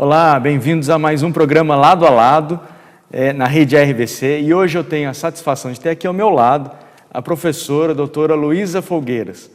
Olá, bem-vindos a mais um programa Lado a Lado, na rede RVC. E hoje eu tenho a satisfação de ter aqui ao meu lado a professora, a doutora Luísa Folgueiras.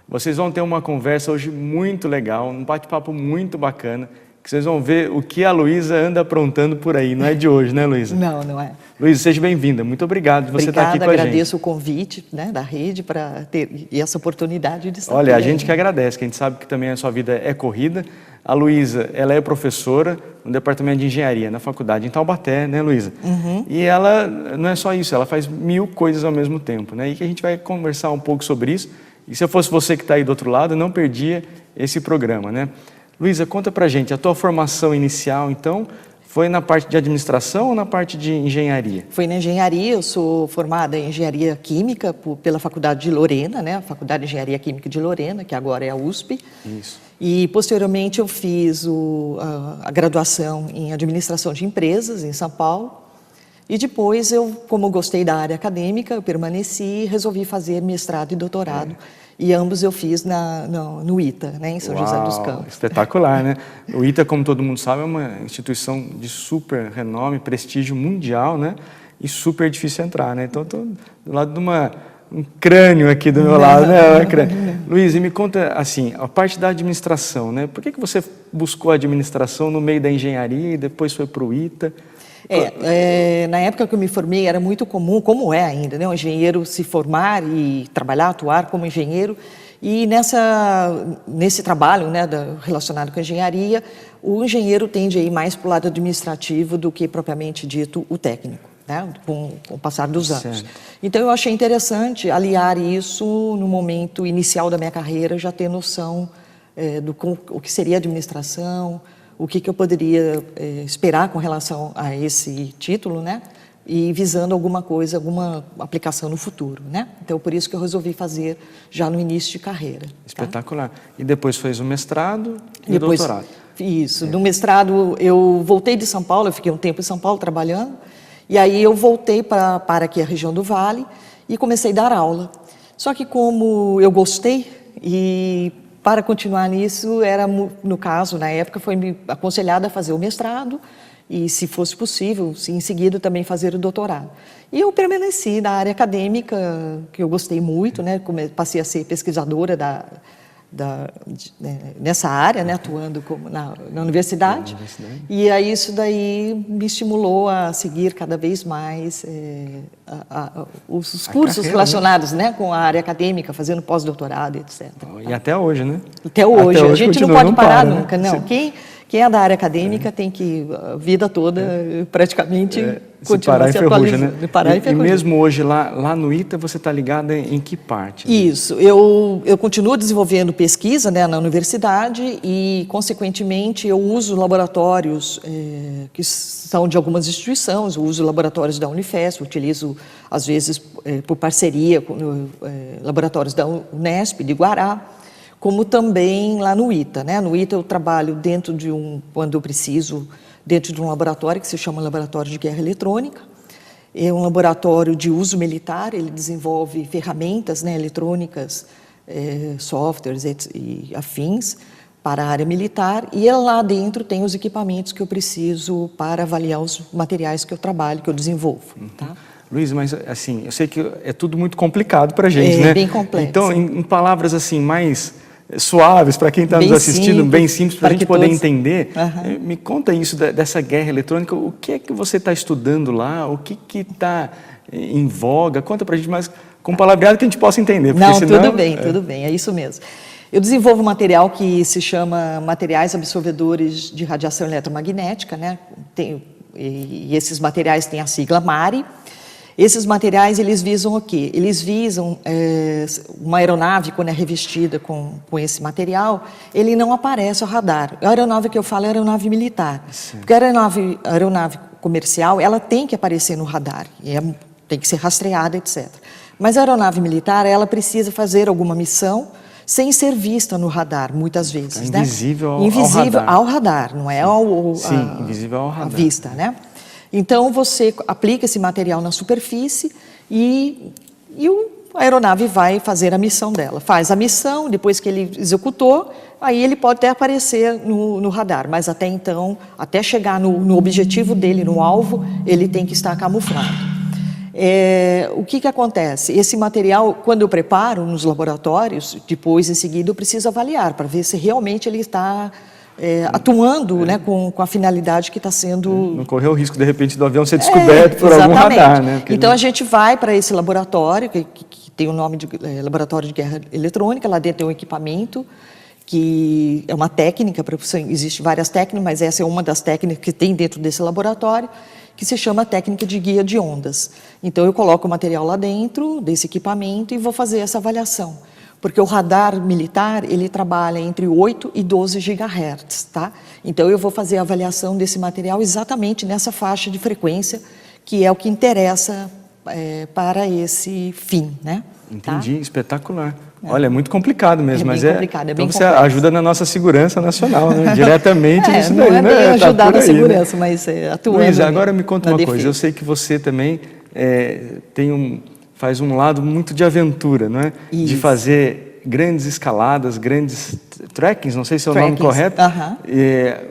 Vocês vão ter uma conversa hoje muito legal, um bate-papo muito bacana, que vocês vão ver o que a Luísa anda aprontando por aí. Não é de hoje, né, Luísa? Não, não é. Luísa, seja bem-vinda. Muito obrigado de você estar aqui com a gente. Agradeço o convite, né, da rede para ter essa oportunidade de estar Olha, aqui. a gente que agradece, que a gente sabe que também a sua vida é corrida. A Luísa, ela é professora no Departamento de Engenharia, na faculdade em Taubaté, né, Luísa? Uhum. E ela não é só isso, ela faz 1000 coisas ao mesmo tempo, né? E que a gente vai conversar um pouco sobre isso. E se eu fosse você que está aí do outro lado, eu não perdia esse programa, né? Luísa, conta pra gente, a tua formação inicial, então, foi na parte de administração ou na parte de engenharia? Foi na engenharia, eu sou formada em engenharia química pela Faculdade de Lorena, né? A Faculdade de Engenharia Química de Lorena, que agora é a USP. Isso. E, posteriormente, eu fiz a graduação em administração de empresas em São Paulo. E depois, como gostei da área acadêmica, eu permaneci e resolvi fazer mestrado e doutorado. E ambos eu fiz no ITA, né, em São José dos Campos. Espetacular, né? O ITA, como todo mundo sabe, é uma instituição de super renome, prestígio mundial, né? E super difícil entrar, né? Então, estou do lado de um crânio aqui do meu lado, né? Luísa, me conta, assim, a parte da administração, né? Por que você buscou a administração no meio da engenharia e depois foi para o ITA? Na época que eu me formei era muito comum, como é ainda, né, o engenheiro se formar e trabalhar, atuar como engenheiro. E nesse trabalho, né, relacionado com a engenharia, o engenheiro tende a ir mais para o lado administrativo do que propriamente dito o técnico, né, com o passar dos anos. Certo. Então eu achei interessante aliar isso no momento inicial da minha carreira, já ter noção o que seria administração, o que eu poderia esperar com relação a esse título, né? E visando alguma coisa, alguma aplicação no futuro, né? Então, por isso que eu resolvi fazer já no início de carreira. Espetacular. Tá? E depois fez o mestrado e depois, o doutorado. Isso. No mestrado, eu voltei de São Paulo, eu fiquei um tempo em São Paulo trabalhando, e aí eu voltei para aqui a região do Vale e comecei a dar aula. Só que como eu gostei e para continuar nisso, no caso, na época, foi me aconselhado a fazer o mestrado e, se fosse possível, em seguida também fazer o doutorado. E eu permaneci na área acadêmica, que eu gostei muito, né? Passei a ser pesquisadora nessa área, né? Atuando na universidade. E aí isso daí me estimulou a seguir cada vez mais os cursos carreira, relacionados, né, com a área acadêmica, fazendo pós-doutorado, etc. E até hoje, né? Até hoje. A gente não pode parar nunca, né? não. Quem é da área acadêmica tem que, a vida toda, praticamente, continuar se atualizando. Né? Parar e mesmo hoje, lá no ITA, você está ligada em que parte? Né? Isso. Eu continuo desenvolvendo pesquisa, né, na universidade e, consequentemente, eu uso laboratórios que são de algumas instituições. Eu uso laboratórios da Unifesp, utilizo, às vezes, por parceria com laboratórios da Unesp, de Guará, como também lá no ITA, né? No ITA eu trabalho quando eu preciso, dentro de um laboratório que se chama Laboratório de Guerra Eletrônica. É um laboratório de uso militar, ele desenvolve ferramentas, né, eletrônicas, softwares e afins para a área militar, e lá dentro tem os equipamentos que eu preciso para avaliar os materiais que eu trabalho, que eu desenvolvo. Tá? Luiz, mas assim, eu sei que é tudo muito complicado para a gente, né? É bem complexo. Então, em palavras assim, mais suaves para quem está nos assistindo, bem simples, para a gente poder entender, me conta isso dessa guerra eletrônica, o que é que você está estudando lá, o que está em voga, conta para a gente mais com palavreado que a gente possa entender. Porque Não, senão, tudo bem, é isso mesmo. Eu desenvolvo um material que se chama materiais absorvedores de radiação eletromagnética, né? E esses materiais têm a sigla MARI. Esses materiais, eles visam o quê? Eles visam uma aeronave, quando é revestida com esse material, ele não aparece ao radar. A aeronave que eu falo é a aeronave militar. Sim. Porque a aeronave comercial, ela tem que aparecer no radar, tem que ser rastreada, etc. Mas a aeronave militar, ela precisa fazer alguma missão sem ser vista no radar, muitas vezes. Invisível, né? Invisível ao radar. Não é invisível ao radar. à vista, né? Então, você aplica esse material na superfície e a aeronave vai fazer a missão dela. Faz a missão, depois que ele executou, aí ele pode até aparecer no radar, mas até então, até chegar no objetivo dele, no alvo, ele tem que estar camuflado. O que acontece? Esse material, quando eu preparo nos laboratórios, depois, em seguida, eu preciso avaliar para ver se realmente ele está atuando né, com a finalidade que está sendo... Não correr o risco, de repente, do avião ser descoberto por algum radar. Né? Então, a gente vai para esse laboratório, que tem o nome de Laboratório de Guerra Eletrônica, lá dentro tem um equipamento, que é uma técnica, existem várias técnicas, mas essa é uma das técnicas que tem dentro desse laboratório, que se chama técnica de guia de ondas. Então, eu coloco o material lá dentro desse equipamento e vou fazer essa avaliação. Porque o radar militar, ele trabalha entre 8 e 12 GHz, tá? Então, eu vou fazer a avaliação desse material exatamente nessa faixa de frequência, que é o que interessa para esse fim, né? Entendi, tá? Espetacular. Olha, é muito complicado mesmo, mas complicado, então você ajuda na nossa segurança nacional, né? Diretamente nisso daí, não é bem ajudar na segurança, né? Mas atuando. Luísa, agora me conta uma defesa. coisa. Eu sei que você também faz um lado muito de aventura, não é? Isso. De fazer grandes escaladas, grandes trekkings, não sei se é o nome correto,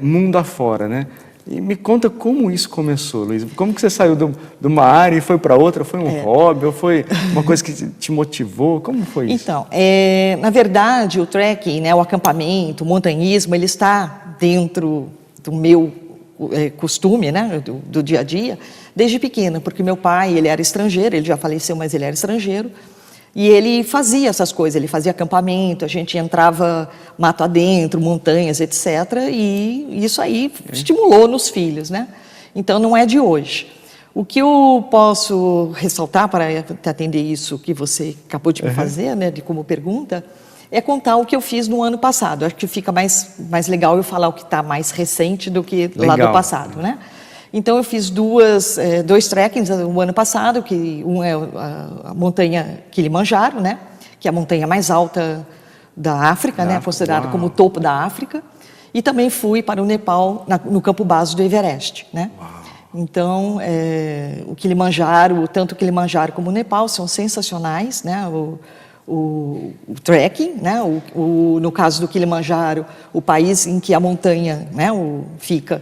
mundo afora, né? E me conta como isso começou, Luísa. Como que você saiu de uma área e foi para outra? Foi um hobby ou foi uma coisa que te motivou? Como foi isso? Então, na verdade, o trekking, né, o acampamento, o montanhismo, ele está dentro do meu costume, né, do dia a dia, desde pequena, porque meu pai, ele era estrangeiro, ele já faleceu, mas ele era estrangeiro. E ele fazia essas coisas, ele fazia acampamento, a gente entrava mato adentro, montanhas, etc. E isso aí estimulou nos filhos, né? Então, não é de hoje. O que eu posso ressaltar para atender isso que você acabou de me fazer, né, de como pergunta, é contar o que eu fiz no ano passado. Acho que fica mais legal eu falar o que está mais recente do que lá do passado, né? Então, eu fiz dois trekkings no ano passado, que um é a montanha Kilimanjaro, né? Que é a montanha mais alta da África, né? Considerada como o topo da África. E também fui para o Nepal, no campo base do Everest, né? Então, o Kilimanjaro, tanto o Kilimanjaro como o Nepal são sensacionais, né? O trekking, né? No caso do Kilimanjaro, o país em que a montanha, né, fica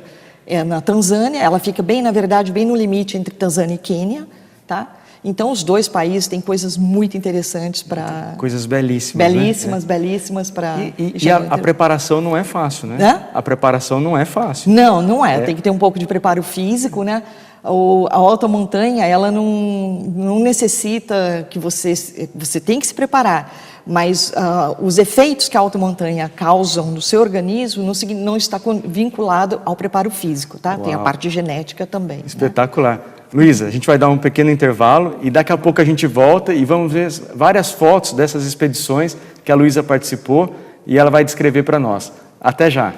na Tanzânia, ela fica bem, na verdade, bem no limite entre Tanzânia e Quênia, tá? Então, os dois países têm coisas muito interessantes para... Coisas belíssimas, belíssimas, né? Belíssimas para... E a preparação não é fácil, né? A preparação não é fácil. Não é. Tem que ter um pouco de preparo físico, né? A alta montanha, ela não necessita que você tem que se preparar, mas os efeitos que a alta montanha causam no seu organismo não está vinculado ao preparo físico, tá? Tem a parte genética também. Espetacular. Né? Luísa, a gente vai dar um pequeno intervalo e daqui a pouco a gente volta e vamos ver várias fotos dessas expedições que a Luísa participou e ela vai descrever para nós. Até já!